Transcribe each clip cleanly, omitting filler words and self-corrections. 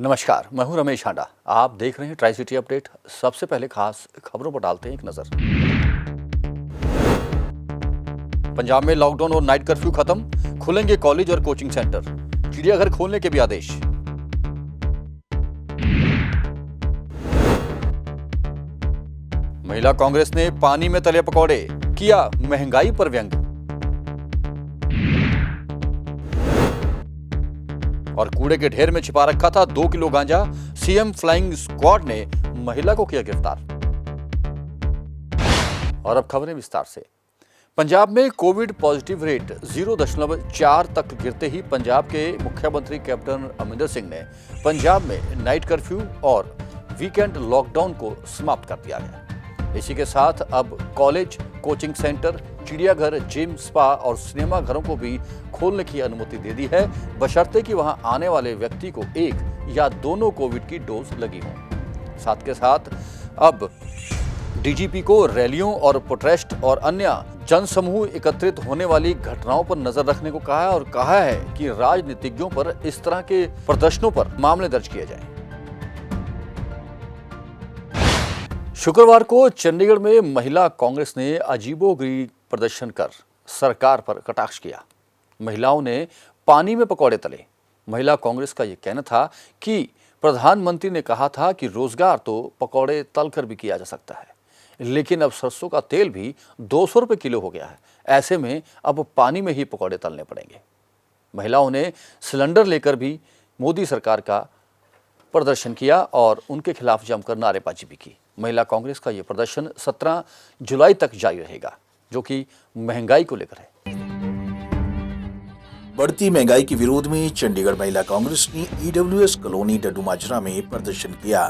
नमस्कार, मैं हूं रमेश हांडा। आप देख रहे हैं ट्राई सिटी अपडेट। सबसे पहले खास खबरों पर डालते हैं एक नजर। पंजाब में लॉकडाउन और नाइट कर्फ्यू खत्म, खुलेंगे कॉलेज और कोचिंग सेंटर, चिड़ियाघर खोलने के भी आदेश। महिला कांग्रेस ने पानी में तले पकौड़े, किया महंगाई पर व्यंग। और कूड़े के ढेर में छिपा रखा था 2 किलो गांजा, सीएम फ्लाइंग स्क्वाड ने महिला को किया गिरफ्तार। और अब खबरें विस्तार से। पंजाब में कोविड पॉजिटिव रेट 0.4 तक गिरते ही पंजाब के मुख्यमंत्री कैप्टन अमरिंदर सिंह ने पंजाब में नाइट कर्फ्यू और वीकेंड लॉकडाउन को समाप्त कर दिया है। इसी के साथ अब कॉलेज, कोचिंग सेंटर, चिड़ियाघर, जिम, स्पा और सिनेमा घरों को भी खोलने की अनुमति दे दी है, बशर्ते कि वहां आने वाले व्यक्ति को एक या दोनों कोविड की डोज लगी हो। साथ के साथ अब डीजीपी को रैलियों और प्रोटेस्ट और अन्य जनसमूह एकत्रित होने वाली घटनाओं पर नजर रखने को कहा है और कहा है कि राजनीतिज्ञों पर इस तरह के प्रदर्शनों पर मामले दर्ज किए जाएं। शुक्रवार को चंडीगढ़ में महिला कांग्रेस ने अजीबोगरीब प्रदर्शन कर सरकार पर कटाक्ष किया। महिलाओं ने पानी में पकौड़े तले। महिला कांग्रेस का यह कहना था कि प्रधानमंत्री ने कहा था कि रोजगार तो पकौड़े तलकर भी किया जा सकता है, लेकिन अब सरसों का तेल भी 200 रुपए किलो हो गया है। ऐसे में अब पानी में ही पकौड़े तलने पड़ेंगे। महिलाओं ने सिलेंडर लेकर भी मोदी सरकार का प्रदर्शन किया और उनके खिलाफ जमकर नारेबाजी भी की। महिला कांग्रेस का यह प्रदर्शन 17 जुलाई तक जारी रहेगा, जो कि महंगाई को लेकर है। बढ़ती महंगाई के विरोध में चंडीगढ़ महिला कांग्रेस ने ईडब्ल्यूएस कॉलोनी डड्डूमाजरा में प्रदर्शन किया,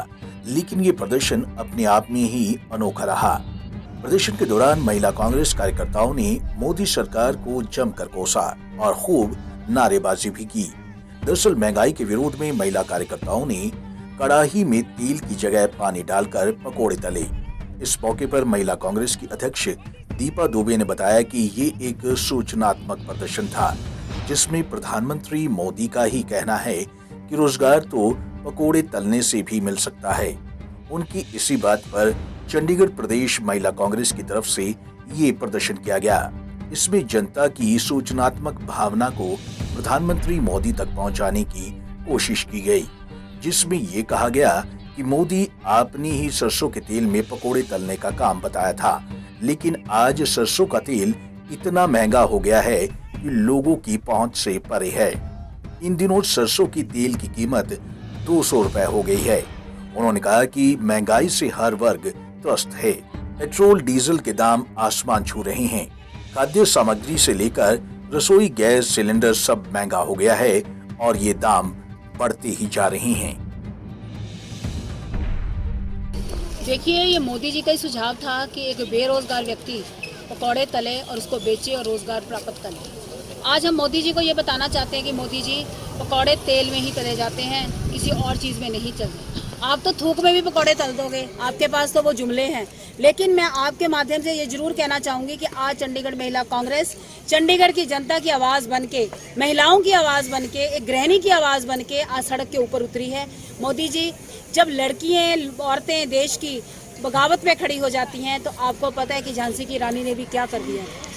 लेकिन ये प्रदर्शन अपने आप में ही अनोखा रहा। प्रदर्शन के दौरान महिला कांग्रेस कार्यकर्ताओं ने मोदी सरकार को जमकर कोसा और खूब नारेबाजी भी की। दरअसल महंगाई के विरोध में महिला कार्यकर्ताओं ने कड़ाही में तेल की जगह पानी डालकर पकोड़े तले। इस मौके पर महिला कांग्रेस की अध्यक्ष दीपा दुबे ने बताया कि ये एक सूचनात्मक प्रदर्शन था, जिसमें प्रधानमंत्री मोदी का ही कहना है कि रोजगार तो पकोड़े तलने से भी मिल सकता है। उनकी इसी बात पर चंडीगढ़ प्रदेश महिला कांग्रेस की तरफ से ये प्रदर्शन किया गया। इसमें जनता की सूचनात्मक भावना को प्रधानमंत्री मोदी तक पहुंचाने की कोशिश की गई, जिसमें ये कहा गया कि मोदी आपने ही सरसों के तेल में पकोड़े तलने का काम बताया था, लेकिन आज सरसों का तेल इतना महंगा हो गया है कि लोगों की पहुंच से परे है। इन दिनों सरसों की तेल की कीमत 200 रुपए हो गई है। उन्होंने कहा कि महंगाई से हर वर्ग त्रस्त है। पेट्रोल, डीजल के दाम आसमान छू रहे हैं। खाद्य सामग्री से लेकर रसोई गैस सिलेंडर सब महंगा हो गया है और ये दाम बढ़ते ही जा रहे हैं। देखिए, ये मोदी जी का ही सुझाव था कि एक बेरोजगार व्यक्ति पकौड़े तले और उसको बेचे और रोजगार प्राप्त करे। आज हम मोदी जी को ये बताना चाहते हैं कि मोदी जी, पकौड़े तेल में ही तले जाते हैं, किसी और चीज़ में नहीं चलते। आप तो थूक में भी पकौड़े तल दोगे, आपके पास तो वो जुमले हैं। लेकिन मैं आपके माध्यम से ये जरूर कहना चाहूँगी कि आज चंडीगढ़ महिला कांग्रेस चंडीगढ़ की जनता की आवाज़ बन के, महिलाओं की आवाज़ बन के, एक गृहिणी की आवाज़ बन के आज सड़क के ऊपर उतरी है। मोदी जी, जब लड़कियाँ, औरतें देश की बगावत में खड़ी हो जाती हैं तो आपको पता है कि झांसी की रानी ने भी क्या कर दिया है।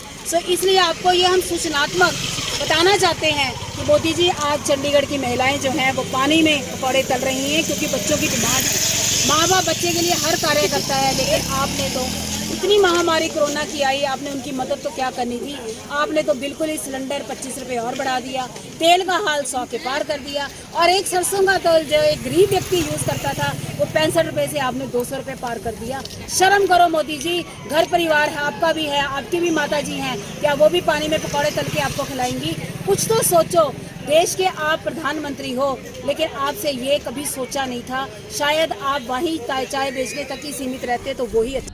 इसलिए आपको ये हम सूचनात्मक बताना चाहते हैं कि मोदी जी, आज चंडीगढ़ की महिलाएं जो हैं वो पानी में पकौड़े तल रही हैं, क्योंकि बच्चों की डिमांड है। माँ बाप बच्चे के लिए हर कार्य करता है, लेकिन आपने तो इतनी महामारी कोरोना की आई, आपने उनकी मदद तो क्या करनी थी। आपने तो बिल्कुल ही सिलेंडर 25 रुपये और बढ़ा दिया, तेल का हाल 100 के पार कर दिया, और एक सरसों का तेल जो एक गरीब व्यक्ति यूज़ करता था वो 65 रुपये से आपने 200 रुपये पार कर दिया। शर्म करो मोदी जी, घर परिवार है, आपका भी है, आपकी भी माता जी हैं, क्या वो भी पानी में पकौड़े तल के आपको खिलाएंगी? कुछ तो सोचो। देश के आप प्रधानमंत्री हो, लेकिन आपसे ये कभी सोचा नहीं था। शायद आप वहीं चाय बेचने तक ही सीमित रहते तो वो ही अच्छा।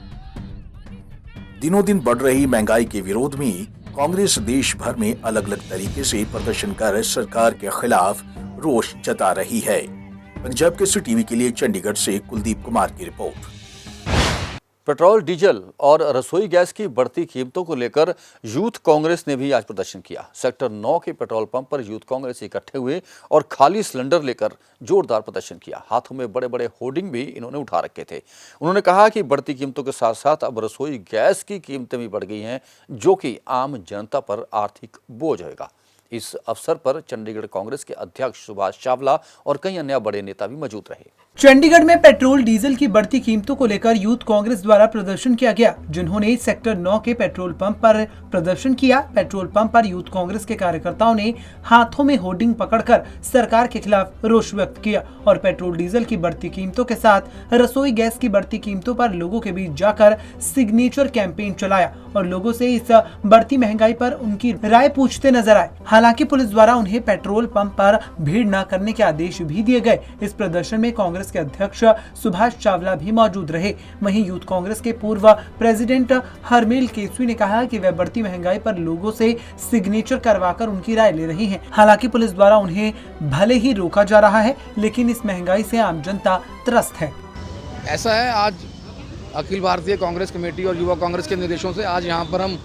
दिनों दिन बढ़ रही महंगाई के विरोध में कांग्रेस देश भर में अलग अलग तरीके से प्रदर्शन कर सरकार के खिलाफ रोष जता रही है। पंजाब केसरी टीवी के लिए चंडीगढ़ से कुलदीप कुमार की रिपोर्ट। पेट्रोल, डीजल और रसोई गैस की बढ़ती कीमतों को लेकर यूथ कांग्रेस ने भी आज प्रदर्शन किया। सेक्टर 9 के पेट्रोल पंप पर यूथ कांग्रेस इकट्ठे हुए और खाली सिलेंडर लेकर जोरदार प्रदर्शन किया। हाथों में बड़े बड़े होर्डिंग भी इन्होंने उठा रखे थे। उन्होंने कहा कि बढ़ती कीमतों के साथ साथ अब रसोई गैस की कीमतें भी बढ़ गई हैं, जो कि आम जनता पर आर्थिक बोझ होगा। इस अवसर पर चंडीगढ़ कांग्रेस के अध्यक्ष सुभाष चावला और कई अन्य बड़े नेता भी मौजूद रहे। चंडीगढ़ में पेट्रोल डीजल की बढ़ती कीमतों को लेकर यूथ कांग्रेस द्वारा प्रदर्शन किया गया, जिन्होंने सेक्टर 9 के पेट्रोल पंप पर प्रदर्शन किया। पेट्रोल पंप पर यूथ कांग्रेस के कार्यकर्ताओं ने हाथों में होर्डिंग पकड़कर सरकार के खिलाफ रोष व्यक्त किया और पेट्रोल डीजल की बढ़ती कीमतों के साथ रसोई गैस की बढ़ती कीमतों पर लोगों के बीच जाकर सिग्नेचर कैंपेन चलाया और लोगों से इस बढ़ती महंगाई पर उनकी राय पूछते नजर आए। हालांकि पुलिस द्वारा उन्हें पेट्रोल पंप पर भीड़ न करने के आदेश भी दिए गए। इस प्रदर्शन में कांग्रेस के अध्यक्ष सुभाष चावला भी मौजूद रहे। वहीं यूथ कांग्रेस के पूर्व प्रेसिडेंट हरमेल केसवी ने कहा कि वह बढ़ती महंगाई पर लोगों से सिग्नेचर करवाकर उनकी राय ले रही हैं। हालांकि पुलिस द्वारा उन्हें भले ही रोका जा रहा है, लेकिन इस महंगाई से आम जनता त्रस्त है। ऐसा है, आज अखिल भारतीय कांग्रेस कमेटी और युवा कांग्रेस के निर्देशों से आज यहाँ पर हम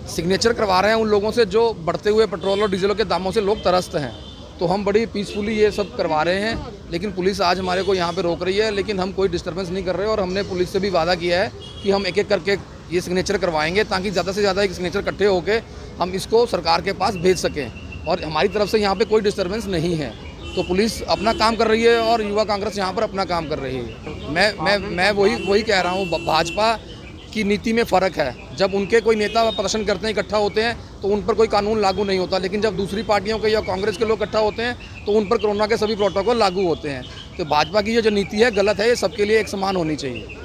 सिग्नेचर करवा रहे हैं उन लोगों से जो बढ़ते हुए पेट्रोल और डीजल के दामों से लोग त्रस्त हैं। तो हम बड़ी पीसफुली ये सब करवा रहे हैं, लेकिन पुलिस आज हमारे को यहाँ पे रोक रही है, लेकिन हम कोई डिस्टर्बेंस नहीं कर रहे और हमने पुलिस से भी वादा किया है कि हम एक एक करके ये सिग्नेचर करवाएंगे ताकि ज़्यादा से ज़्यादा एक सिग्नेचर इकट्ठे होकर हम इसको सरकार के पास भेज सकें। और हमारी तरफ से यहाँ पे कोई डिस्टर्बेंस नहीं है, तो पुलिस अपना काम कर रही है और युवा कांग्रेस यहाँ पर अपना काम कर रही है। मैं वही कह रहा हूँ, भाजपा की नीति में फ़र्क है। जब उनके कोई नेता प्रदर्शन करते हैं, इकट्ठा होते हैं, तो उन पर कोई कानून लागू नहीं होता, लेकिन जब दूसरी पार्टियों के या कांग्रेस के लोग इकट्ठा होते हैं तो उन पर कोरोना के सभी प्रोटोकॉल लागू होते हैं। तो भाजपा की ये जो नीति है गलत है, ये सबके लिए एक समान होनी चाहिए।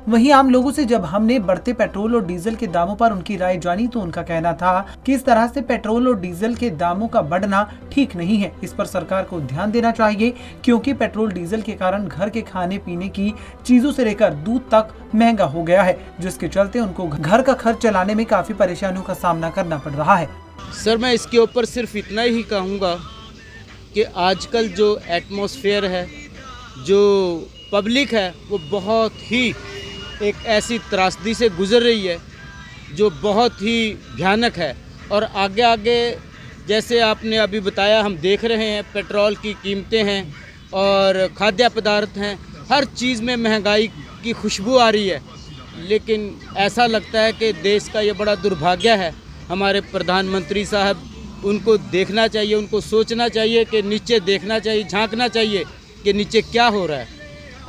वहीं आम लोगों से जब हमने बढ़ते पेट्रोल और डीजल के दामों पर उनकी राय जानी तो उनका कहना था कि इस तरह से पेट्रोल और डीजल के दामों का बढ़ना ठीक नहीं है। इस पर सरकार को ध्यान देना चाहिए, क्योंकि पेट्रोल डीजल के कारण घर के खाने पीने की चीजों से लेकर दूध तक महंगा हो गया है, जिसके चलते उनको घर का खर्च चलाने में काफी परेशानियों का सामना करना पड़ रहा है। सर, मैं इसके ऊपर सिर्फ इतना ही कहूँगा कि आजकल जो एटमॉस्फेयर है, जो पब्लिक है, वो बहुत ही एक ऐसी त्रासदी से गुजर रही है जो बहुत ही भयानक है। और आगे आगे जैसे आपने अभी बताया, हम देख रहे हैं पेट्रोल की कीमतें हैं और खाद्य पदार्थ हैं, हर चीज़ में महंगाई की खुशबू आ रही है। लेकिन ऐसा लगता है कि देश का ये बड़ा दुर्भाग्य है। हमारे प्रधानमंत्री साहब, उनको देखना चाहिए, उनको सोचना चाहिए कि नीचे देखना चाहिए, झांकना चाहिए कि नीचे क्या हो रहा है।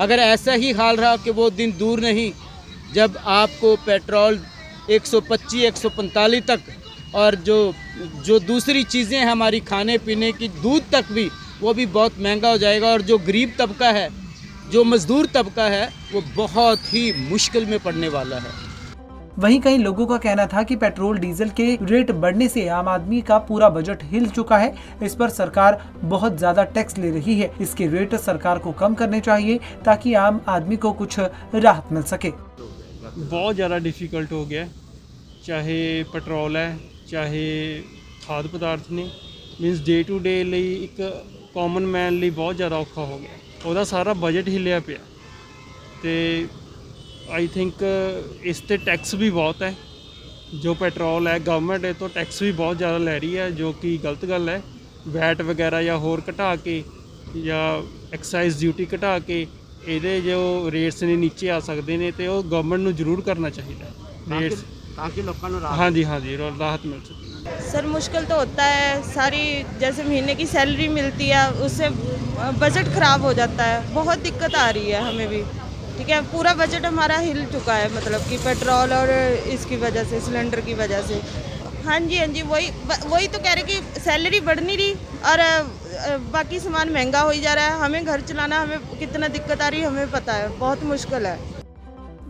अगर ऐसा ही हाल रहा कि वो दिन दूर नहीं जब आपको पेट्रोल 125-145 तक और जो दूसरी चीज़ें हैं हमारी खाने पीने की, दूध तक भी, वो भी बहुत महंगा हो जाएगा। और जो गरीब तबका है, जो मज़दूर तबका है, वो बहुत ही मुश्किल में पड़ने वाला है। वहीं कई लोगों का कहना था कि पेट्रोल डीजल के रेट बढ़ने से आम आदमी का पूरा बजट हिल चुका है। इस पर सरकार बहुत ज्यादा टैक्स ले रही है। इसके रेट सरकार को कम करने चाहिए ताकि आम आदमी को कुछ राहत मिल सके। बहुत ज़्यादा डिफ़िकल्ट हो गया, चाहे पेट्रोल है चाहे खाद्य पदार्थ ने, मीनस डे टू डे ਲਈ ਇੱਕ ਕਾਮਨ ਮੈਨ ਲਈ ਬਹੁਤ ਜ਼ਿਆਦਾ ਔਖਾ ਹੋ ਗਿਆ। ਉਹਦਾ ਸਾਰਾ ਬਜਟ ਹਿੱਲਿਆ ਪਿਆ ਤੇ आई थिंक इस ते टैक्स भी बहुत है। जो पेट्रोल है, गवर्नमेंट ये तो टैक्स भी बहुत ज़्यादा लै रही है, जो कि गलत गल है। वैट वगैरह या होर घटा के या एक्साइज ड्यूटी घटा के ਇਹਦੇ जो रेट्स ने नीचे आ सकते हैं, तो गवर्नमेंट ਨੂੰ ਜ਼ਰੂਰ करना चाहिए रेट्स, ताकि लोगों को हाँ जी राहत मिल सके। सर, मुश्किल तो होता है, सारी जैसे महीने की सैलरी मिलती है उससे बजट ख़राब हो जाता है, बहुत दिक्कत आ रही है हमें भी। ठीक है, पूरा बजट हमारा हिल चुका है, मतलब कि पेट्रोल और इसकी वजह से, सिलेंडर की वजह से। हाँ जी, वही तो कह रहे कि सैलरी बढ़ नहीं रही और बाकी सामान महंगा हो ही जा रहा है। हमें घर चलाना, हमें कितना दिक्कत आ रही है हमें पता है, बहुत मुश्किल है।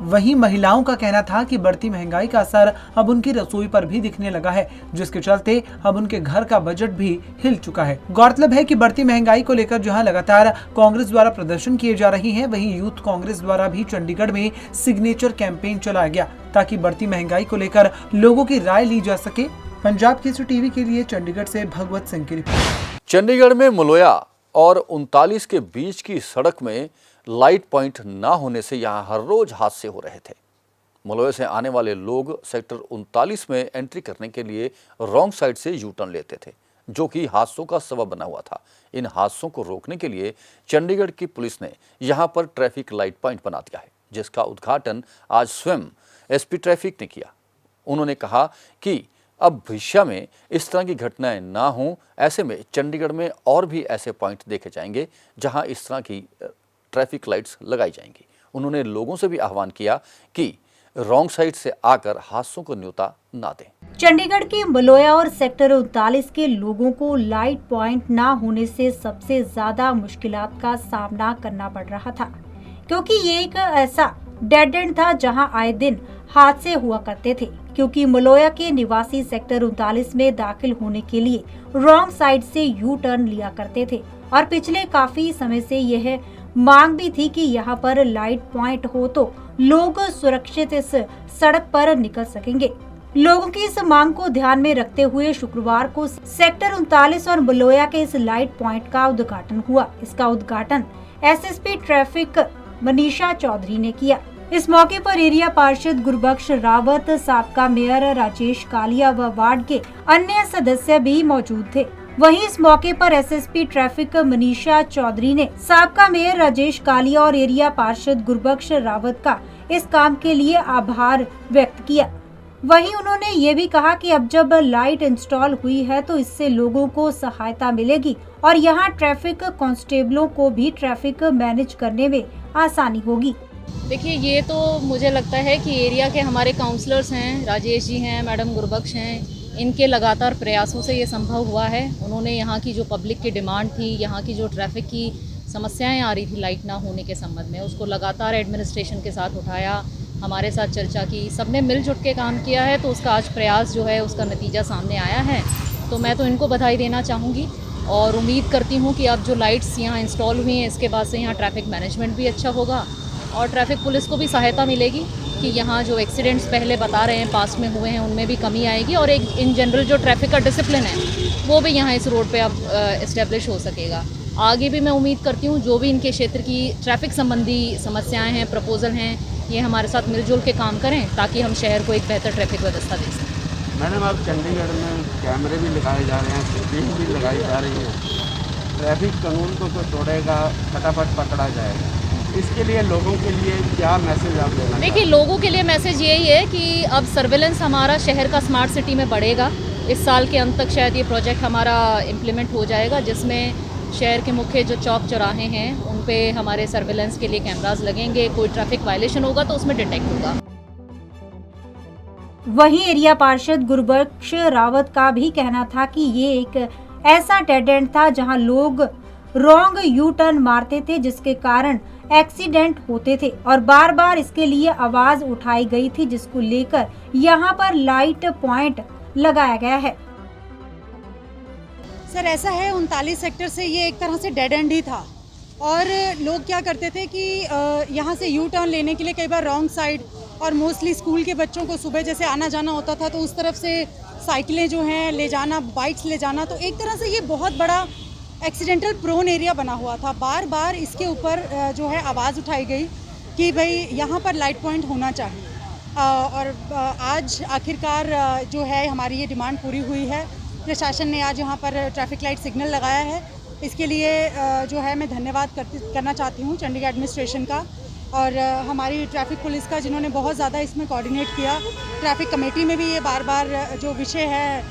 वहीं महिलाओं का कहना था कि बढ़ती महंगाई का असर अब उनकी रसोई पर भी दिखने लगा है, जिसके चलते अब उनके घर का बजट भी हिल चुका है। गौरतलब है कि बढ़ती महंगाई को लेकर जहां लगातार कांग्रेस द्वारा प्रदर्शन किए जा रहे हैं, वहीं यूथ कांग्रेस द्वारा भी चंडीगढ़ में सिग्नेचर कैंपेन चलाया गया ताकि बढ़ती महंगाई को लेकर लोगों की राय ली जा सके। पंजाब केसरी टीवी के लिए चंडीगढ़ से भगवत सिंह की रिपोर्ट। चंडीगढ़ में मुलोया और 39 के बीच की सड़क में लाइट पॉइंट न होने से यहां हर रोज हादसे हो रहे थे। मलोया से आने वाले लोग सेक्टर 39 में एंट्री करने के लिए रॉन्ग साइड से यू टर्न लेते थे, जो कि हादसों का सबब बना हुआ था। इन हादसों को रोकने के लिए चंडीगढ़ की पुलिस ने यहां पर ट्रैफिक लाइट पॉइंट बना दिया है, जिसका उद्घाटन आज स्वयं एसपी ट्रैफिक ने किया। उन्होंने कहा कि अब भविष्य में इस तरह की घटनाएं ना हों, ऐसे में चंडीगढ़ में और भी ऐसे पॉइंट देखे जाएंगे जहां इस तरह की ट्रैफिक लाइट्स लगाई जाएंगी। उन्होंने लोगों से भी आह्वान किया कि रॉन्ग साइड से आकर हादसों को न्योता ना दें। चंडीगढ़ के मलोया और सेक्टर 39 के लोगों को लाइट पॉइंट ना होने से सबसे ज्यादा मुश्किलात का सामना करना पड़ रहा था, क्योंकि ये एक ऐसा डेड एंड था जहां आए दिन हादसे हुआ करते थे। क्योंकि मलोया के निवासी सेक्टर 39 में दाखिल होने के लिए रॉन्ग साइड से यू टर्न लिया करते थे और पिछले काफी समय से यह मांग भी थी कि यहाँ पर लाइट पॉइंट हो तो लोग सुरक्षित इस सड़क पर निकल सकेंगे। लोगों की इस मांग को ध्यान में रखते हुए शुक्रवार को सेक्टर 39 और मलोया के इस लाइट पॉइंट का उद्घाटन हुआ। इसका उद्घाटन एसएसपी ट्रैफिक मनीषा चौधरी ने किया। इस मौके पर एरिया पार्षद गुरबख्श रावत, साबका मेयर राजेश कालिया व वार्ड के अन्य सदस्य भी मौजूद थे। वहीं इस मौके पर एसएसपी ट्रैफिक मनीषा चौधरी ने साबका मेयर राजेश कालिया और एरिया पार्षद गुरबख्श रावत का इस काम के लिए आभार व्यक्त किया। वहीं उन्होंने ये भी कहा कि अब जब लाइट इंस्टॉल हुई है तो इससे लोगों को सहायता मिलेगी और यहाँ ट्रैफिक कांस्टेबलों को भी ट्रैफिक मैनेज करने में आसानी होगी। देखिए, ये तो मुझे लगता है कि एरिया के हमारे काउंसलर्स हैं, राजेश जी हैं, मैडम गुरबख्श हैं, इनके लगातार प्रयासों से ये संभव हुआ है। उन्होंने यहाँ की जो पब्लिक की डिमांड थी, यहाँ की जो ट्रैफिक की समस्याएं आ रही थी लाइट ना होने के संबंध में, उसको लगातार एडमिनिस्ट्रेशन के साथ उठाया, हमारे साथ चर्चा की, सबने मिलजुल के काम किया है। तो उसका आज प्रयास जो है उसका नतीजा सामने आया है। तो मैं तो इनको बधाई देना चाहूँगी और उम्मीद करती हूँ कि अब जो लाइट्स यहाँ इंस्टॉल हुई हैं इसके बाद से यहाँ ट्रैफिक मैनेजमेंट भी अच्छा होगा और ट्रैफिक पुलिस को भी सहायता मिलेगी कि यहाँ जो एक्सीडेंट्स पहले बता रहे हैं पास में हुए हैं उनमें भी कमी आएगी और एक इन जनरल जो ट्रैफिक का डिसिप्लिन है वो भी यहाँ इस रोड पे अब इस्टेब्लिश हो सकेगा। आगे भी मैं उम्मीद करती हूँ जो भी इनके क्षेत्र की ट्रैफिक संबंधी समस्याएं हैं, प्रपोजल हैं, ये हमारे साथ मिलजुल के काम करें ताकि हम शहर को एक बेहतर ट्रैफिक व्यवस्था दे सकें। मैडम, अब चंडीगढ़ में कैमरे भी लगाए जा रहे हैं, सीसीटीवी भी लगाई जा रही है, ट्रैफिक कानून को तो तोड़ेगा, फटाफट पकड़ा जाएगा। इसके लिए लोगों के लिए क्या मैसेज आप देना? देखिए, लोगों के लिए मैसेज यही है कि अब सर्विलेंस हमारा शहर का स्मार्ट सिटी में बढ़ेगा। इस साल के अंत तक शायद ये प्रोजेक्ट हमारा इम्प्लीमेंट हो जाएगा, जिसमें शहर के मुख्य जो चौक चौराहे हैं उन पे हमारे सर्विलेंस के लिए कैमरास लगेंगे। कोई ट्रैफिक वायलेशन होगा तो उसमें डिटेक्ट होगा। वहीं एरिया पार्षद गुरबख्श रावत का भी कहना था कि ये एक ऐसा डेड एंड था जहां लोग रॉन्ग यू टर्न मारते थे, जिसके कारण एक्सीडेंट होते थे और बार बार इसके लिए आवाज उठाई गई थी, जिसको लेकर यहाँ पर लाइट पॉइंट लगाया गया है। सर, ऐसा है 39 सेक्टर से ये एक तरह से डेड एंड ही था और लोग क्या करते थे कि यहाँ से यू टर्न लेने के लिए कई बार रॉन्ग साइड, और मोस्टली स्कूल के बच्चों को सुबह जैसे आना जाना होता था तो उस तरफ से साइकिलें जो हैं ले जाना, बाइक्स ले जाना, तो एक तरह से ये बहुत बड़ा एक्सीडेंटल प्रोन एरिया बना हुआ था। बार बार इसके ऊपर जो है आवाज़ उठाई गई कि भाई यहाँ पर लाइट पॉइंट होना चाहिए और आज आखिरकार जो है हमारी ये डिमांड पूरी हुई है। प्रशासन ने आज यहाँ पर ट्रैफिक लाइट सिग्नल लगाया है। इसके लिए जो है मैं धन्यवाद करना चाहती हूँ चंडीगढ़ एडमिनिस्ट्रेशन का और हमारी ट्रैफिक पुलिस का, जिन्होंने बहुत ज़्यादा इसमें कोऑर्डिनेट किया। ट्रैफिक कमेटी में भी ये बार बार जो विषय है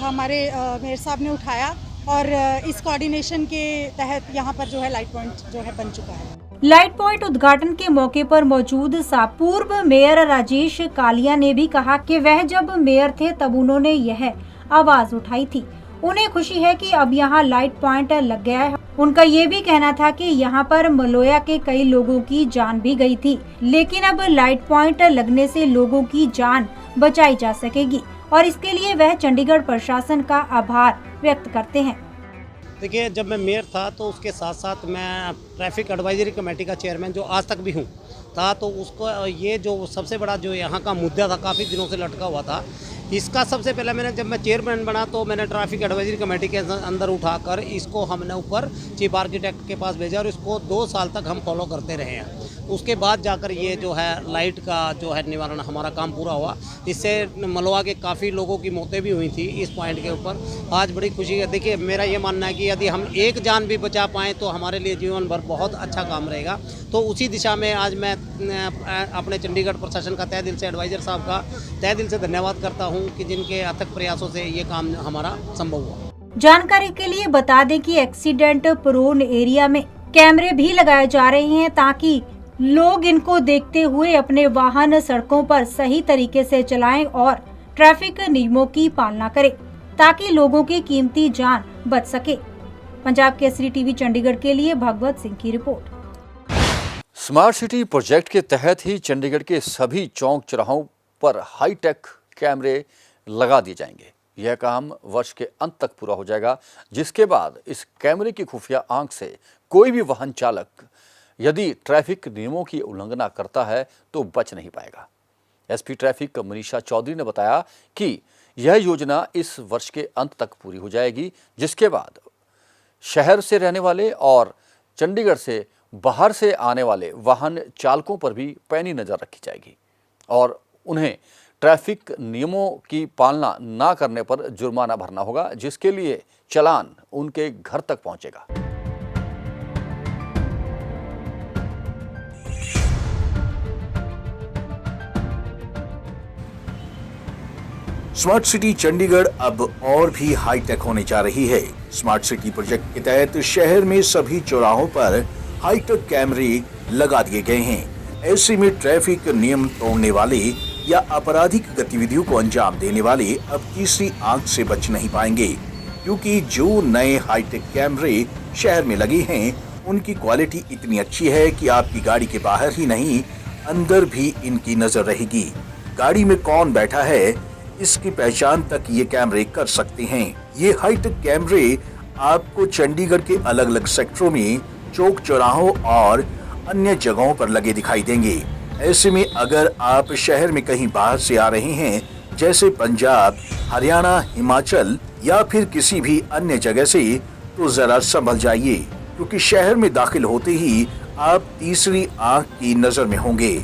हमारे मेयर साहब ने उठाया और इस कोऑर्डिनेशन के तहत यहाँ पर जो है लाइट पॉइंट जो है बन चुका है। लाइट पॉइंट उद्घाटन के मौके पर मौजूद पूर्व मेयर राजेश कालिया ने भी कहा कि वह जब मेयर थे तब उन्होंने यह आवाज उठाई थी। उन्हें खुशी है कि अब यहाँ लाइट पॉइंट लग गया है। उनका ये भी कहना था कि यहाँ पर मलोया के कई लोगों की जान भी गई थी, लेकिन अब लाइट पॉइंट लगने से लोगों की जान बचाई जा सकेगी और इसके लिए वह चंडीगढ़ प्रशासन का आभार व्यक्त करते हैं। देखिए, जब मैं मेयर था तो उसके साथ साथ मैं ट्रैफिक एडवाइजरी कमेटी का चेयरमैन जो आज तक भी हूँ था, तो उसको ये जो सबसे बड़ा जो यहाँ का मुद्दा था काफ़ी दिनों से लटका हुआ था, इसका सबसे पहले मैंने जब मैं चेयरमैन बना तो मैंने ट्रैफिक एडवाइजरी कमेटी के अंदर उठाकर इसको हमने ऊपर चीफ आर्किटेक्ट के पास भेजा और इसको 2 साल तक हम फॉलो करते रहे हैं। उसके बाद जाकर ये जो है लाइट का जो है निवारण हमारा काम पूरा हुआ। इससे मलवा के काफ़ी लोगों की मौतें भी हुई थी इस पॉइंट के ऊपर। आज बड़ी खुशी है। देखिए, मेरा ये मानना है कि यदि हम एक जान भी बचा पाएँ तो हमारे लिए जीवन भर बहुत अच्छा काम रहेगा। तो उसी दिशा में आज मैं अपने चंडीगढ़ प्रशासन का तहे दिल से, एडवाइज़र साहब का तहे दिल से धन्यवाद करता हूँ कि जिनके अथक प्रयासों से ये काम हमारा संभव हुआ। जानकारी के लिए बता दें कि एक्सीडेंट प्रोन एरिया में कैमरे भी लगाए जा रहे हैं ताकि लोग इनको देखते हुए अपने वाहन सड़कों पर सही तरीके से चलाएं और ट्रैफिक नियमों की पालना करें ताकि लोगों की कीमती जान बच सके। पंजाब केसरी टीवी चंडीगढ़ के लिए भगवत सिंह की रिपोर्ट। स्मार्ट सिटी प्रोजेक्ट के तहत ही चंडीगढ़ के सभी चौक चौराहों पर हाईटेक कैमरे लगा दिए जाएंगे। यह काम वर्ष के अंत तक पूरा हो जाएगा, जिसके बाद इस कैमरे की खुफिया आंख से कोई भी वाहन चालक यदि ट्रैफिक नियमों की उल्लंघना करता है तो बच नहीं पाएगा। एसपी ट्रैफिक मनीषा चौधरी ने बताया कि यह योजना इस वर्ष के अंत तक पूरी हो जाएगी, जिसके बाद शहर से रहने वाले और चंडीगढ़ से बाहर से आने वाले वाहन चालकों पर भी पैनी नज़र रखी जाएगी और उन्हें ट्रैफिक नियमों की पालना ना करने पर जुर्माना भरना होगा, जिसके लिए चालान उनके घर तक पहुंचेगा। स्मार्ट सिटी चंडीगढ़ अब और भी हाईटेक होने जा रही है। स्मार्ट सिटी प्रोजेक्ट के तहत शहर में सभी चौराहों पर हाईटेक कैमरे लगा दिए गए हैं। ऐसे में ट्रैफिक नियम तोड़ने वाले या आपराधिक गतिविधियों को अंजाम देने वाले अब तीसरी आंख से बच नहीं पाएंगे, क्योंकि जो नए हाईटेक कैमरे शहर में लगे हैं उनकी क्वालिटी इतनी अच्छी है कि आपकी गाड़ी के बाहर ही नहीं अंदर भी इनकी नजर रहेगी। गाड़ी में कौन बैठा है इसकी पहचान तक ये कैमरे कर सकते हैं। ये हाईटेक कैमरे आपको चंडीगढ़ के अलग अलग सेक्टरों में चौक चौराहों और अन्य जगहों पर लगे दिखाई देंगे। ऐसे में अगर आप शहर में कहीं बाहर से आ रहे हैं, जैसे पंजाब, हरियाणा, हिमाचल या फिर किसी भी अन्य जगह से, तो जरा संभल जाइए, क्योंकि शहर में दाखिल होते ही आप तीसरी आंख की नजर में होंगे।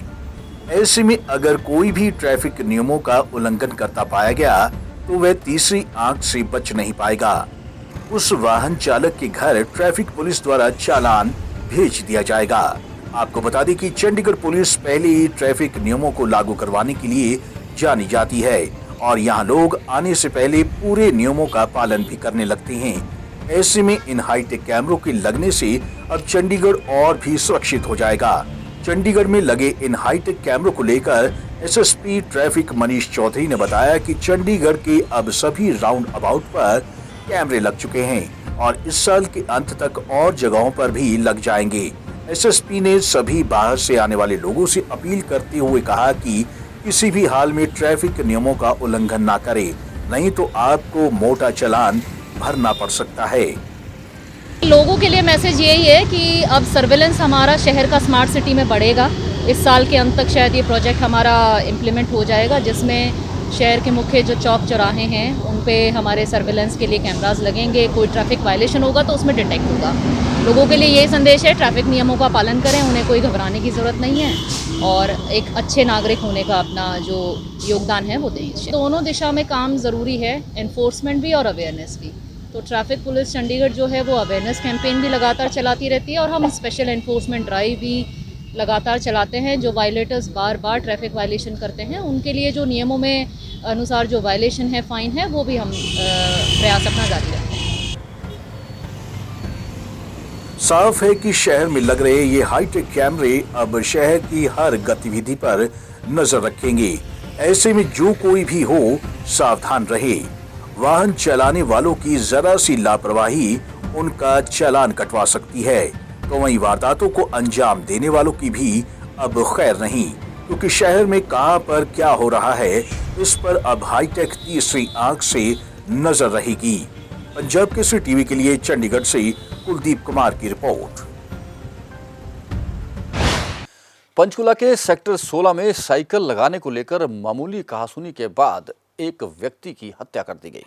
ऐसे में अगर कोई भी ट्रैफिक नियमों का उल्लंघन करता पाया गया तो वह तीसरी आंख से बच नहीं पाएगा। उस वाहन चालक के घर ट्रैफिक पुलिस द्वारा चालान भेज दिया जाएगा। आपको बता दें कि चंडीगढ़ पुलिस पहले ही ट्रैफिक नियमों को लागू करवाने के लिए जानी जाती है और यहाँ लोग आने से पहले पूरे नियमों का पालन भी करने लगते हैं। ऐसे में इन हाईटेक कैमरों के लगने से अब चंडीगढ़ और भी सुरक्षित हो जाएगा। चंडीगढ़ में लगे इन हाईटेक कैमरों को लेकर एसएसपी ट्रैफिक मनीष चौधरी ने बताया कि चंडीगढ़ के अब सभी राउंड अबाउट पर कैमरे लग चुके हैं और इस साल के अंत तक और जगहों पर भी लग जाएंगे। एसएसपी ने सभी बाहर से आने वाले लोगों से अपील करते हुए कहा कि किसी भी हाल में ट्रैफिक नियमों का उल्लंघन ना करें, नहीं तो आपको मोटा चालान भरना पड़ सकता है। लोगों के लिए मैसेज यही है कि अब सर्वेलेंस हमारा शहर का स्मार्ट सिटी में बढ़ेगा। इस साल के अंत तक शायद ये प्रोजेक्ट हमारा इम्प्लीमेंट हो जाएगा, जिसमें शहर के मुख्य जो चौक चौराहे हैं उन पे हमारे सर्वेलेंस के लिए कैमरास लगेंगे। कोई ट्रैफिक वायलेशन होगा तो उसमें डिटेक्ट होगा। लोगों के लिए यही संदेश है, ट्रैफिक नियमों का पालन करें, उन्हें कोई घबराने की ज़रूरत नहीं है और एक अच्छे नागरिक होने का अपना जो योगदान है वो दें। दोनों दिशा में काम ज़रूरी है, एनफोर्समेंट भी और अवेयरनेस भी। तो ट्रैफिक पुलिस चंडीगढ़ जो है वो अवेयरनेस कैंपेन भी लगातार चलाती रहती है और हम स्पेशल एनफोर्समेंट ड्राइव भी लगातार चलाते हैं। जो वायलेटर्स बार बार ट्रैफिक वायलेशन करते हैं उनके लिए जो नियमों में अनुसार जो वायलेशन है, फाइन है, वो भी हम प्रयास अपना जारी रखते हैं। साफ है कि शहर में लग रहे ये हाईटेक कैमरे अब शहर की हर गतिविधि पर नजर रखेंगे। ऐसे में जो कोई भी हो सावधान रहे। वाहन चलाने वालों की जरा सी लापरवाही उनका चालान कटवा सकती है, तो वहीं वारदातों को अंजाम देने वालों की भी अब खैर नहीं, क्योंकि शहर में कहां पर क्या हो रहा है इस पर अब हाईटेक तीसरी आंख से नजर रहेगी। पंजाब केसरी टीवी के लिए चंडीगढ़ से कुलदीप कुमार की रिपोर्ट। पंचकुला के सेक्टर 16 में साइकिल लगाने को लेकर मामूली कहासुनी के बाद एक व्यक्ति की हत्या कर दी गई।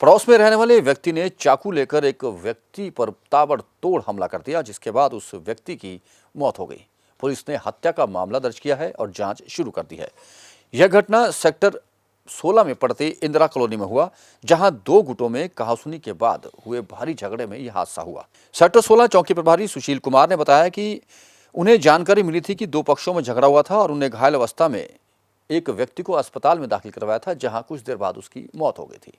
पड़ोस में रहने वाले व्यक्ति ने चाकू लेकर एक व्यक्ति पर ताबड़तोड़ हमला कर दिया, जिसके बाद उस व्यक्ति की मौत हो गई। पुलिस ने हत्या का मामला दर्ज किया है और जांच शुरू कर दी है। यह घटना सेक्टर 16 में पड़ती इंदिरा कॉलोनी में हुआ, जहां दो गुटों में कहासुनी के बाद हुए भारी झगड़े में यह हादसा हुआ। सेक्टर 16 चौकी प्रभारी सुशील कुमार ने बताया कि उन्हें जानकारी मिली थी कि दो पक्षों में झगड़ा हुआ था और उन्हें घायल अवस्था में एक व्यक्ति को अस्पताल में दाखिल करवाया था, जहां कुछ देर बाद उसकी मौत हो गई थी।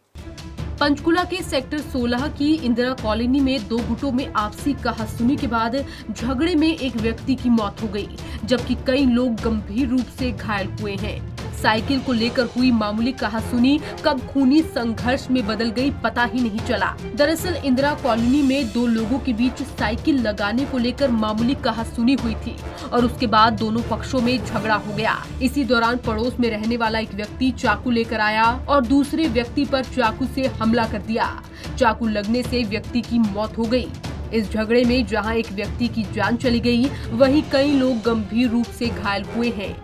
पंचकुला के सेक्टर 16 की इंदिरा कॉलोनी में दो गुटों में आपसी कहासुनी के बाद झगड़े में एक व्यक्ति की मौत हो गई, जबकि कई लोग गंभीर रूप से घायल हुए हैं। साइकिल को लेकर हुई मामूली कहासुनी कब खूनी संघर्ष में बदल गई पता ही नहीं चला। दरअसल इंदिरा कॉलोनी में दो लोगों के बीच साइकिल लगाने को लेकर मामूली कहासुनी हुई थी और उसके बाद दोनों पक्षों में झगड़ा हो गया। इसी दौरान पड़ोस में रहने वाला एक व्यक्ति चाकू लेकर आया और दूसरे व्यक्ति पर चाकू से हमला कर दिया। चाकू लगने से व्यक्ति की मौत हो गई। इस झगड़े में जहां एक व्यक्ति की जान चली गई, वहीं कई लोग गंभीर रूप से घायल हुए हैं।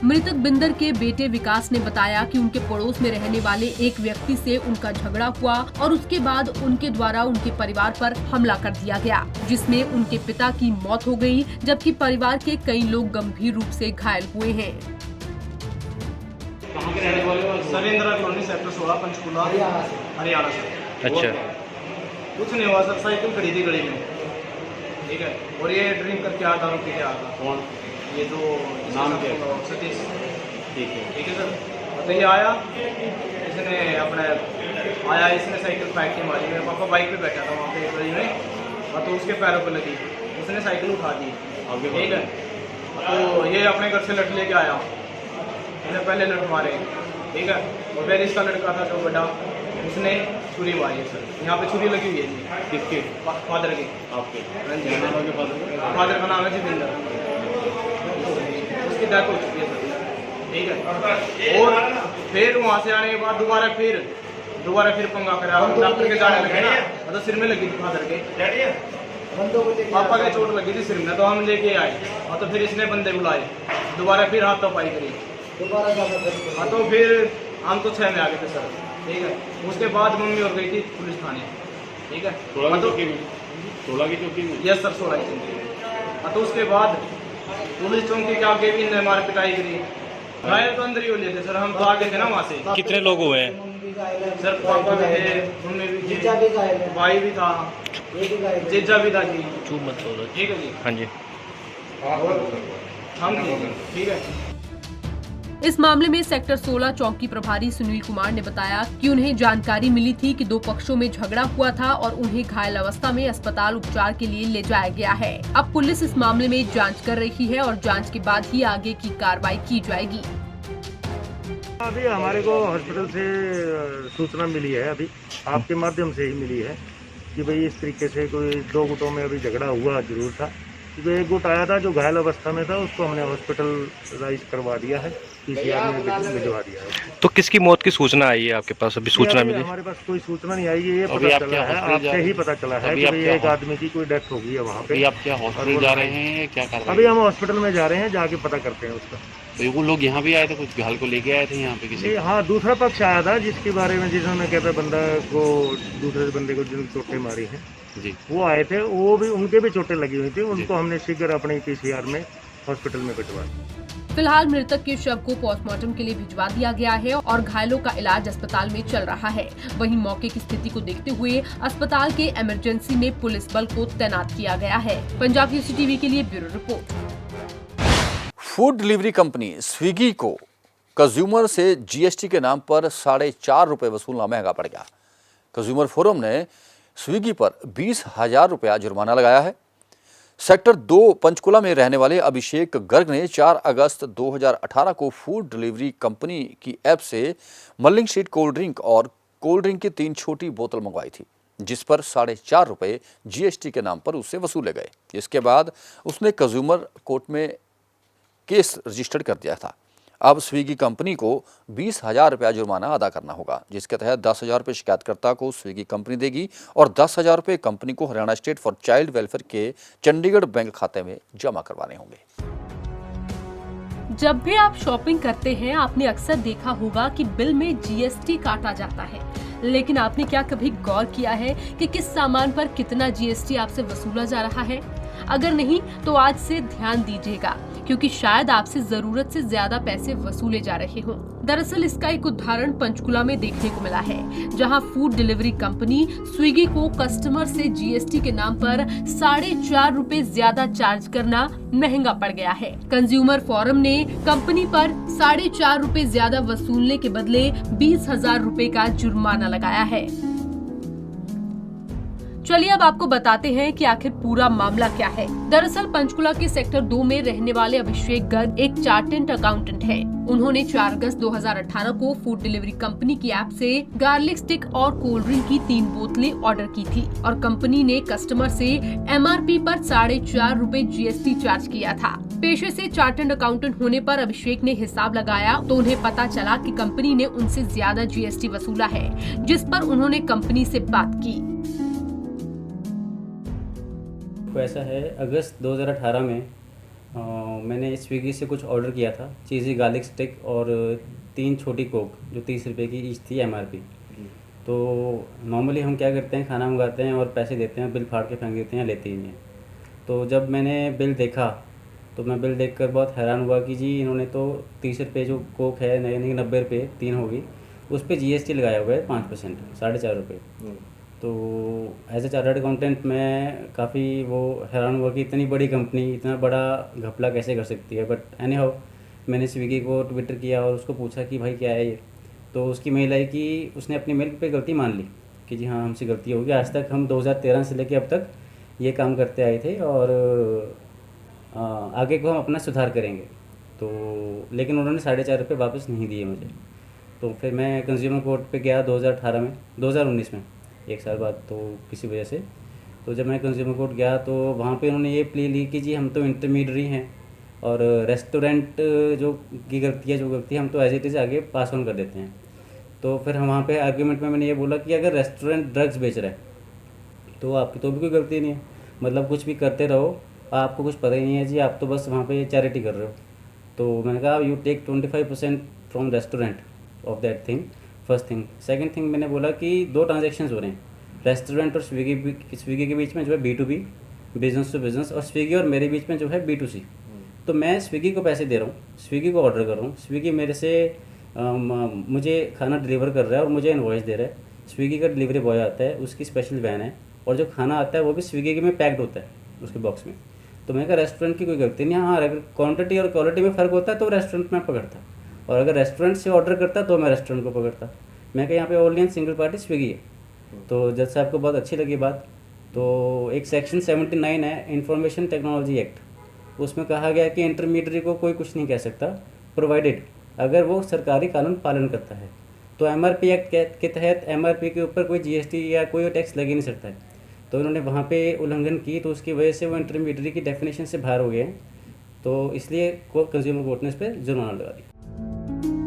मृतक बिंदर के बेटे विकास ने बताया कि उनके पड़ोस में रहने वाले एक व्यक्ति से उनका झगड़ा हुआ और उसके बाद उनके द्वारा उनके परिवार पर हमला कर दिया गया, जिसमें उनके पिता की मौत हो गई, जबकि परिवार के कई लोग गंभीर रूप से घायल हुए हैं। Sir Indira colony sector 16 Panchkula Haryana sir. अच्छा, कुछ नहीं हुआ सर, साइकिल खड़ी थी गली में, ठीक है, और ये ड्रिंक करके आ दारू पी के आ था। कौन? ये जो नाम क्या? सतीश। ठीक है, ठीक है सर। तो ये आया, इसने अपने आया, इसने साइकिल फेंक के मारी। मेरे पापा बाइक पे बैठा था वहाँ पे गली में, और तो उसके पैरों पे लगी, उसने साइकिल उठा दी, ठीक है। तो ये अपने घर से लट लेके आया, इसने पहले लट मारे, ठीक है, और फिर इसका लड़का था जो बड़ा, उसने छुरी मारी है सर। यहाँ पे छुरी लगी हुई है। किसके? फादर की। आपके? फादर का नाम है जितेंद्र, उसकी डेथ हो चुकी है सर, ठीक है। और फिर वहाँ से आने के बाद दोबारा फिर पंगा करा, डॉक्टर के जाने लगे ना, मतलब सिर में लगी थी फादर के, पापा के चोट लगी थी सिर में, तो हम लेके आए, और तो फिर इसने बंदे बुलाए, दोबारा फिर हाथापाई करी, हाँ तो फिर हम तो 6 में आ गए थे सर, ठीक है। उसके बाद मम्मी और गई थी पुलिस थाने, ठीक है। 16 की चौकी में? यस सर, 16 की चौकी में। तो उसके बाद पुलिस चौकी के आगे भी इन्हें मार पिटाई करी। घायल तो अंदर ही हो लिए थे सर, हम तो आगे थे ना वहाँ से। कितने लोग हुए हैं सर? पापा भी थे, मम्मी भी थी, भाई भी था, जीजा भी था जी। चूप मत बोलो। ठीक है जी। हाँ जी, हम ठीक है। इस मामले में सेक्टर 16 चौकी प्रभारी सुनील कुमार ने बताया कि उन्हें जानकारी मिली थी कि दो पक्षों में झगड़ा हुआ था और उन्हें घायल अवस्था में अस्पताल उपचार के लिए ले जाया गया है। अब पुलिस इस मामले में जांच कर रही है और जांच के बाद ही आगे की कार्रवाई की जाएगी। अभी हमारे को हॉस्पिटल से सूचना मिली है, अभी आपके माध्यम से ही मिली है कि भाई इस तरीके से कोई दो गुटों में अभी झगड़ा हुआ जरूर था। तो एक गुट आया था जो घायल अवस्था में था, उसको हमने हॉस्पिटलाइज करवा दिया है, पीसीआर में भिजवा दिया है। तो किसकी मौत की सूचना आई है आपके पास? अभी सूचना मिली? हमारे पास कोई सूचना नहीं आई है, ये पता चला है, आपसे ही पता चला है कि भाई एक आदमी की कोई डेथ हो गई है वहाँ पे। अभी आप क्या हॉस्पिटल जा रहे हैं, क्या कर रहे हैं? अभी हम हॉस्पिटल में जा रहे हैं, जाके पता करते हैं उसका। तो वो लोग यहाँ भी आए थे, कुछ घायल को लेके आए थे यहाँ पे किसी? हाँ, दूसरा पक्ष आया था जिसके बारे में, जिन्होंने कहता बंदा को, दूसरे बंदे को जिन चोटें मारी हैं जी, वो आए थे, वो भी, उनके भी चोटें लगी हुई थी, उनको हमने शीघ्र अपने पीसीआर में हॉस्पिटल में भिजवा दिया। फिलहाल मृतक के शव को पोस्टमार्टम के लिए भिजवा दिया गया है और घायलों का इलाज अस्पताल में चल रहा है। वहीं मौके की स्थिति को देखते हुए अस्पताल के इमरजेंसी में पुलिस बल को तैनात किया गया है। पंजाब न्यूज़ टीवी के लिए bureau report. Food delivery company Swiggy को कंज्यूमर से जीएसटी के नाम पर 4.5 रुपए वसूलना महंगा पड़ गया। कंज्यूमर फोरम ने स्विगी पर 20,000 रुपया जुर्माना लगाया है। सेक्टर 2 पंचकुला में रहने वाले अभिषेक गर्ग ने 4 अगस्त 2018 को फूड डिलीवरी कंपनी की ऐप से मलिंग स्ट्रीट कोल्ड ड्रिंक और कोल्ड ड्रिंक की 3 छोटी बोतल मंगवाई थी, जिस पर 4.5 रुपए जीएसटी के नाम पर उससे वसूले गए। इसके बाद उसने कंज्यूमर कोर्ट में केस रजिस्टर्ड कर दिया था। अब स्विगी कंपनी को 20,000 रुपया जुर्माना अदा करना होगा, जिसके तहत 10,000 रुपये शिकायतकर्ता को स्विगी कंपनी देगी और 10,000 रुपये कंपनी को Haryana state for child welfare के चंडीगढ़ बैंक खाते में जमा करवाने होंगे। जब भी आप शॉपिंग करते हैं, आपने अक्सर देखा होगा कि बिल में जीएसटी काटा जाता है, लेकिन आपने क्या कभी गौर किया है कि किस सामान पर कितना जीएसटी आपसे वसूला जा रहा है? अगर नहीं तो आज से ध्यान दीजिएगा, क्योंकि शायद आपसे जरूरत से ज्यादा पैसे वसूले जा रहे हों। दरअसल इसका एक उदाहरण पंचकुला में देखने को मिला है, जहां फूड डिलीवरी कंपनी स्विगी को कस्टमर से जीएसटी के नाम पर 4.5 रुपए ज्यादा चार्ज करना महंगा पड़ गया है। कंज्यूमर फोरम ने कंपनी पर 4.5 रुपए ज्यादा वसूलने के बदले 20,000 रुपए का जुर्माना लगाया है। चलिए अब आपको बताते हैं कि आखिर पूरा मामला क्या है। दरअसल पंचकुला के सेक्टर 2 में रहने वाले अभिषेक गर्ग एक चार्टर्ड अकाउंटेंट हैं। उन्होंने 4 अगस्त 2018 को फूड डिलीवरी कंपनी की ऐप से गार्लिक स्टिक और कोल्ड ड्रिंक की 3 बोतलें ऑर्डर की थी और कंपनी ने कस्टमर से MRP पर 4.5 रुपए GST चार्ज किया था। पेशे से चार्टर्ड अकाउंटेंट होने पर अभिषेक ने हिसाब लगाया तो उन्हें पता चला कि कंपनी ने उनसे ज्यादा GST वसूला है, जिस पर उन्होंने कंपनी से बात की। ऐसा है, अगस्त 2018 में मैंने स्विगी से कुछ ऑर्डर किया था, चीज़ी गार्लिक स्टिक और 3 छोटी कोक जो 30 रुपये की ईच थी MRP। तो नॉर्मली हम क्या करते हैं, खाना मंगाते हैं और पैसे देते हैं, बिल फाड़ के फेंक देते हैं, लेते ही नहीं। तो जब मैंने बिल देखा तो मैं बिल देखकर बहुत हैरान हुआ कि जी इन्होंने तो 30 रुपये जो कोक है यानी 90 रुपये 3 होगी, उस पर GST लगाया हुआ है 5%, 4.5 रुपये। तो एज ए चार्टर्ड अकाउंटेंट मैं काफ़ी वो हैरान हुआ कि इतनी बड़ी कंपनी इतना बड़ा घपला कैसे कर सकती है। बट एनी हाउ मैंने स्विगी को ट्विटर किया और उसको पूछा कि भाई क्या है ये। तो उसकी मेल आई कि उसने अपनी मेल पे गलती मान ली कि जी हाँ हमसे गलती होगी। आज तक हम 2013 से लेकर अब तक ये काम करते आए थे और आगे को हम अपना सुधार करेंगे। तो लेकिन उन्होंने 4.5 रुपये वापस नहीं दिए मुझे। तो फिर मैं कंज्यूमर कोर्ट पे गया 2019 में, 1 साल बाद, तो किसी वजह से। तो जब मैं कंज्यूमर कोर्ट गया तो वहाँ पे उन्होंने ये प्ली ली कि जी हम तो इंटरमीडियरी हैं और रेस्टोरेंट जो की गलती है हम तो एज इट इज़ आगे पास ऑन कर देते हैं। तो फिर हम वहाँ पे आर्ग्यूमेंट में मैंने ये बोला कि अगर रेस्टोरेंट ड्रग्स बेच रहा है तो आपकी तो भी कोई गलती नहीं है, मतलब कुछ भी करते रहो, आपको कुछ पता ही नहीं है जी, आप तो बस वहाँ पे चैरिटी कर रहे हो। तो मैंने कहा you take 25% from restaurant of that thing, first thing. Second thing मैंने बोला कि 2 ट्रांजेक्शन्स हो रहे हैं, रेस्टोरेंट और स्विगी के बीच में जो है B2B, बिजनेस टू बिजनेस, और स्विगी और मेरे बीच में जो है B2C। तो मैं स्विगी को पैसे दे रहा हूँ, स्विगी को ऑर्डर कर रहा हूँ, स्विगी मेरे से मुझे खाना डिलीवर कर रहा है और मुझे इनवॉइस दे रहा है। स्विगी का डिलीवरी बॉय आता है, उसकी स्पेशल वैन है और जो खाना आता है वो भी स्विगी में पैक्ड होता है उसके बॉक्स में। तो मैंने कहा रेस्टोरेंट की कोई गलती नहीं। हाँ, अगर क्वान्टिटी और क्वालिटी में फ़र्क होता है तो रेस्टोरेंट में पकड़ता, और अगर रेस्टोरेंट से ऑर्डर करता तो मैं रेस्टोरेंट को पकड़ता। मैं कहा यहाँ पे only and single party Swiggy है। तो जज साहब को बहुत अच्छी लगी बात। तो एक सेक्शन 79 है इंफॉर्मेशन टेक्नोलॉजी एक्ट, उसमें कहा गया कि इंटरमीडियरी को कोई कुछ नहीं कह सकता प्रोवाइडेड अगर वो सरकारी कानून पालन करता है। तो MRP एक्ट के तहत MRP के ऊपर कोई GST या कोई टैक्स लग ही नहीं सकता है। तो उन्होंने वहाँ पे उल्लंघन की, तो उसकी वजह से वो इंटरमीडियरी की डेफिनेशन से बाहर हो गए हैं। तो इसलिए कंज्यूमर कोर्ट ने इस पर जुर्माना लगा दिया।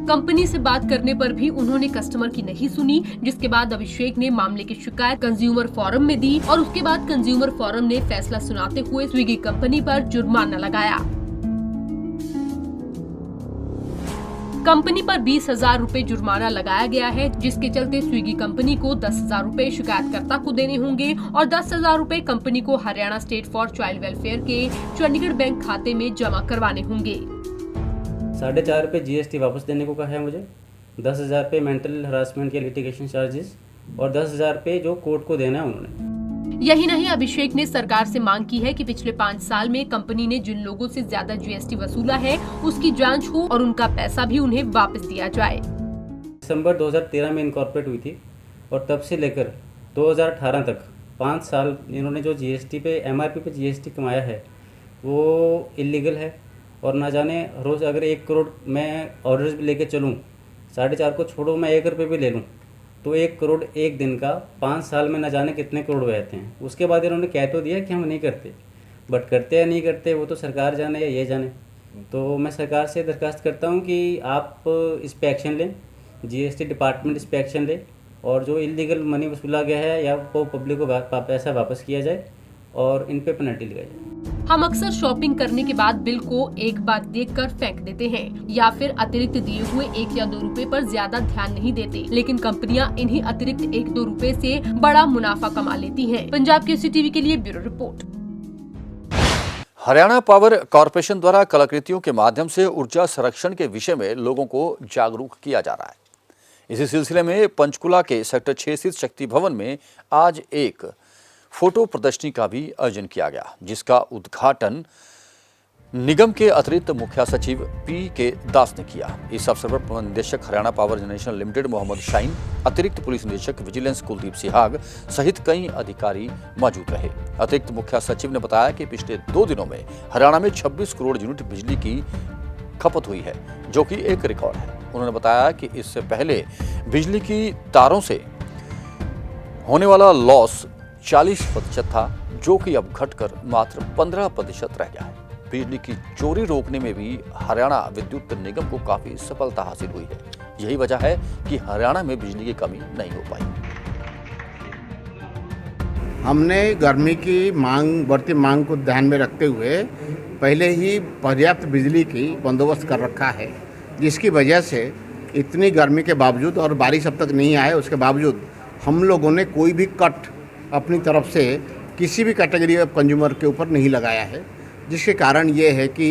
कंपनी से बात करने पर भी उन्होंने कस्टमर की नहीं सुनी, जिसके बाद अभिषेक ने मामले की शिकायत कंज्यूमर फोरम में दी और उसके बाद कंज्यूमर फोरम ने फैसला सुनाते हुए स्विगी कंपनी पर जुर्माना लगाया। कंपनी पर 20,000 रुपए जुर्माना लगाया गया है, जिसके चलते स्विगी कंपनी को 10,000 रुपए शिकायतकर्ता को देने होंगे और 10,000 रुपए कंपनी को Haryana state for child welfare के चंडीगढ़ बैंक खाते में जमा करवाने होंगे। 4.5 रुपये GST वापस देने को कहा है मुझे, 10,000 रुपये मेंटल हरासमेंट के लिटिगेशन चार्जेस और 10,000 रुपये जो कोर्ट को देना है उन्होंने। यही नहीं, अभिषेक ने सरकार से मांग की है कि पिछले 5 साल में कंपनी ने जिन लोगों से ज्यादा GST वसूला है उसकी जांच हो और उनका पैसा भी उन्हें वापस दिया जाए। दिसंबर 2013 में इनकॉर्पोरेट हुई थी और तब से लेकर 2018 तक 5 साल इन्होंने जो GST पे MRP पे GST कमाया है वो इलीगल है। और ना जाने रोज़ अगर 1 करोड़ मैं ऑर्डर्स भी लेके चलूँ, 4.5 को छोड़ो, मैं 1 रुपये भी ले लूँ तो 1 करोड़ एक दिन का 5 साल में ना जाने कितने करोड़ बहते हैं। उसके बाद इन्होंने कह तो दिया कि हम नहीं करते, बट करते या नहीं करते वो तो सरकार जाने या ये जाने। तो मैं सरकार से दरख्वास्त करता हूँ कि आप इस पर एक्शन लें, GST डिपार्टमेंट इस पर एक्शन ले और जो इलीगल मनी वसूला गया है या वो पब्लिक को पैसा वापस किया जाए और इन पे पेनल्टी लगाई जाए। हम अक्सर शॉपिंग करने के बाद बिल को एक बार देखकर फेंक देते हैं या फिर अतिरिक्त दिए हुए 1 या 2 रुपए पर ज्यादा ध्यान नहीं देते, लेकिन कंपनियां इन्हीं अतिरिक्त 1-2 रुपए से बड़ा मुनाफा कमा लेती हैं। पंजाब केसरी टीवी के लिए bureau report. Haryana power corporation द्वारा कलाकृतियों के माध्यम से ऊर्जा संरक्षण के विषय में लोगों को जागरूक किया जा रहा है। इसी सिलसिले में पंचकुला के सेक्टर 6 स्थित शक्ति भवन में आज एक फोटो प्रदर्शनी का भी आयोजन किया गया, जिसका उद्घाटन निगम के अतिरिक्त मुख्य सचिव पी.के. दास ने किया। इस अवसर पर प्रबंध निदेशक Haryana power generation limited Mohammad Shahin, अतिरिक्त पुलिस निदेशक विजिलेंस कुलदीप सिहाग सहित कई अधिकारी मौजूद रहे। अतिरिक्त मुख्य सचिव ने बताया कि पिछले 2 दिनों में हरियाणा में 26 करोड़ यूनिट बिजली की खपत हुई है, जो कि एक रिकॉर्ड है। उन्होंने बताया कि इससे पहले बिजली की तारों से होने वाला लॉस 40% था, जो कि अब घटकर मात्र 15% रह गया है। बिजली की चोरी रोकने में भी हरियाणा विद्युत निगम को काफी सफलता हासिल हुई है। यही वजह है कि हरियाणा में बिजली की कमी नहीं हो पाई। हमने गर्मी की बढ़ती मांग को ध्यान में रखते हुए पहले ही पर्याप्त बिजली की बंदोबस्त कर रखा है, जिसकी वजह से इतनी गर्मी के बावजूद और बारिश अब तक नहीं आए, उसके बावजूद हम लोगों ने कोई भी कट अपनी तरफ से किसी भी कैटेगरी ऑफ कंज्यूमर के ऊपर नहीं लगाया है, जिसके कारण ये है कि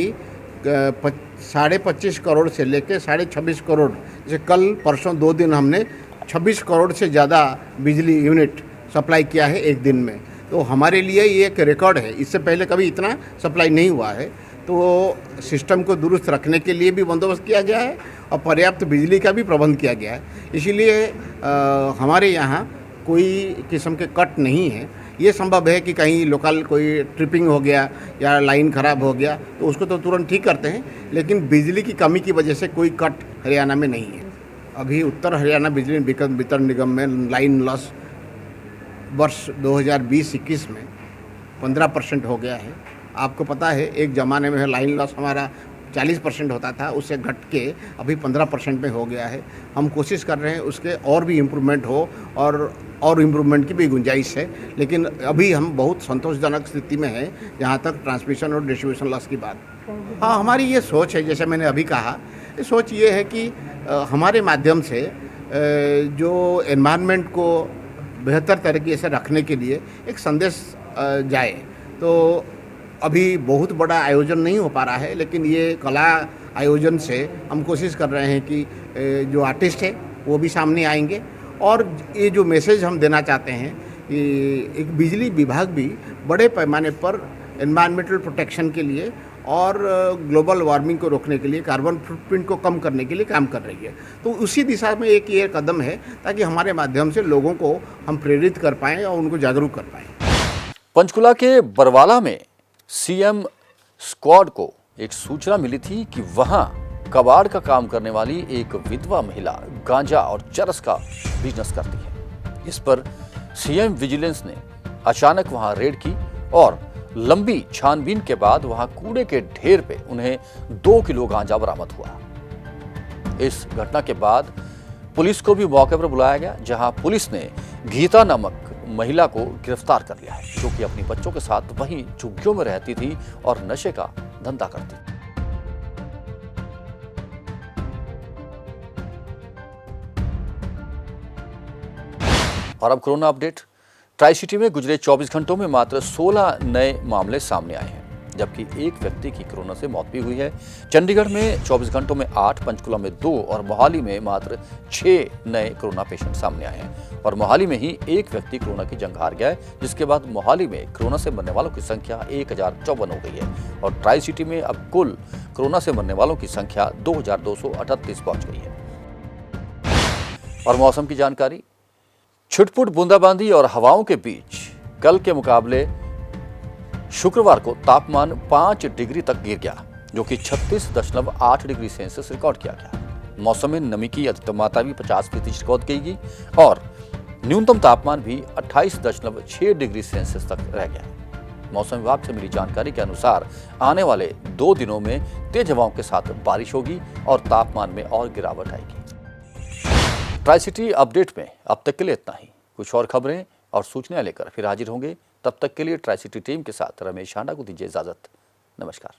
25.5 करोड़ से लेकर 26.5 करोड़, जैसे कल परसों 2 दिन हमने 26 करोड़ से ज़्यादा बिजली यूनिट सप्लाई किया है एक दिन में। तो हमारे लिए ये एक रिकॉर्ड है, इससे पहले कभी इतना सप्लाई नहीं हुआ है। तो सिस्टम को दुरुस्त रखने के लिए भी बंदोबस्त किया गया है और पर्याप्त बिजली का भी प्रबंध किया गया है। इसीलिए हमारे यहाँ कोई किस्म के कट नहीं है। ये संभव है कि कहीं लोकल कोई ट्रिपिंग हो गया या लाइन ख़राब हो गया तो उसको तो तुरंत ठीक करते हैं, लेकिन बिजली की कमी की वजह से कोई कट हरियाणा में नहीं है। अभी उत्तर हरियाणा बिजली वितरण निगम में लाइन लॉस वर्ष 2020-21 में 15% हो गया है। आपको पता है एक ज़माने में लाइन लॉस हमारा 40% होता था, उससे घट के अभी 15% में हो गया है। हम कोशिश कर रहे हैं उसके और भी इम्प्रूवमेंट हो और इम्प्रूवमेंट की भी गुंजाइश है, लेकिन अभी हम बहुत संतोषजनक स्थिति में हैं जहाँ तक ट्रांसमिशन और डिस्ट्रीब्यूशन लॉस की बात। हाँ, हमारी ये सोच है, जैसे मैंने अभी कहा, ये सोच ये है कि हमारे माध्यम से जो एनवायरनमेंट को बेहतर तरीके से रखने के लिए एक संदेश जाए। तो अभी बहुत बड़ा आयोजन नहीं हो पा रहा है, लेकिन ये कला आयोजन से हम कोशिश कर रहे हैं कि जो आर्टिस्ट है वो भी सामने आएंगे और ये जो मैसेज हम देना चाहते हैं कि एक बिजली विभाग भी बड़े पैमाने पर एनवायरमेंटल प्रोटेक्शन के लिए और ग्लोबल वार्मिंग को रोकने के लिए, कार्बन फुटप्रिंट को कम करने के लिए काम कर रही है। तो उसी दिशा में एक ये कदम है ताकि हमारे माध्यम से लोगों को हम प्रेरित कर पाएँ और उनको जागरूक कर पाएँ। पंचकुला के बरवाला में सीएम स्क्वाड को एक सूचना मिली थी कि वहां कबाड़ का काम करने वाली एक विधवा महिला गांजा और चरस का बिजनेस करती है। इस पर सीएम विजिलेंस ने अचानक वहां रेड की और लंबी छानबीन के बाद वहां कूड़े के ढेर पे उन्हें 2 किलो गांजा बरामद हुआ। इस घटना के बाद पुलिस को भी मौके पर बुलाया गया, जहां पुलिस ने गीता नामक महिला को गिरफ्तार कर लिया है, जो कि अपनी बच्चों के साथ वहीं झुग्गियों में रहती थी और नशे का धंधा करती थी। और अब कोरोना अपडेट। ट्राई सिटी में गुजरे 24 घंटों में मात्र 16 नए मामले सामने आए हैं, जबकि एक व्यक्ति की कोरोना से मौत भी हुई है। चंडीगढ़ में 24 घंटों में 8, पंचकुला में 2 और मोहाली में मात्र 6 नए कोरोना पेशेंट सामने आए हैं। और मोहाली में ही एक व्यक्ति कोरोना की जंग हार गया है, जिसके बाद मोहाली में कोरोना से मरने वालों की संख्या 1054 हो गई है और ट्राई सिटी में अब कुल कोरोना से मरने वालों की संख्या 2238 पहुंच गई है। और मौसम की जानकारी। छुटपुट बूंदाबांदी और हवाओं के बीच कल के मुकाबले शुक्रवार को तापमान 5 डिग्री तक गिर गया, जो कि 36.8 डिग्री सेल्सियस रिकॉर्ड किया गया। मौसम में नमी की अधिकतम मात्रा भी 50% रिकॉर्ड की गई और न्यूनतम तापमान भी 28.6 डिग्री सेल्सियस तक रह गया। मौसम विभाग से मिली जानकारी के अनुसार आने वाले 2 दिनों में तेज हवाओं के साथ बारिश होगी और तापमान में और गिरावट आएगी। ट्राई सिटी अपडेट में अब तक के लिए इतना ही। कुछ और खबरें और सूचनाएं लेकर फिर हाजिर होंगे। तब तक के लिए ट्राई सिटी टीम के साथ रमेश हांडा को दीजिए इजाजत। नमस्कार।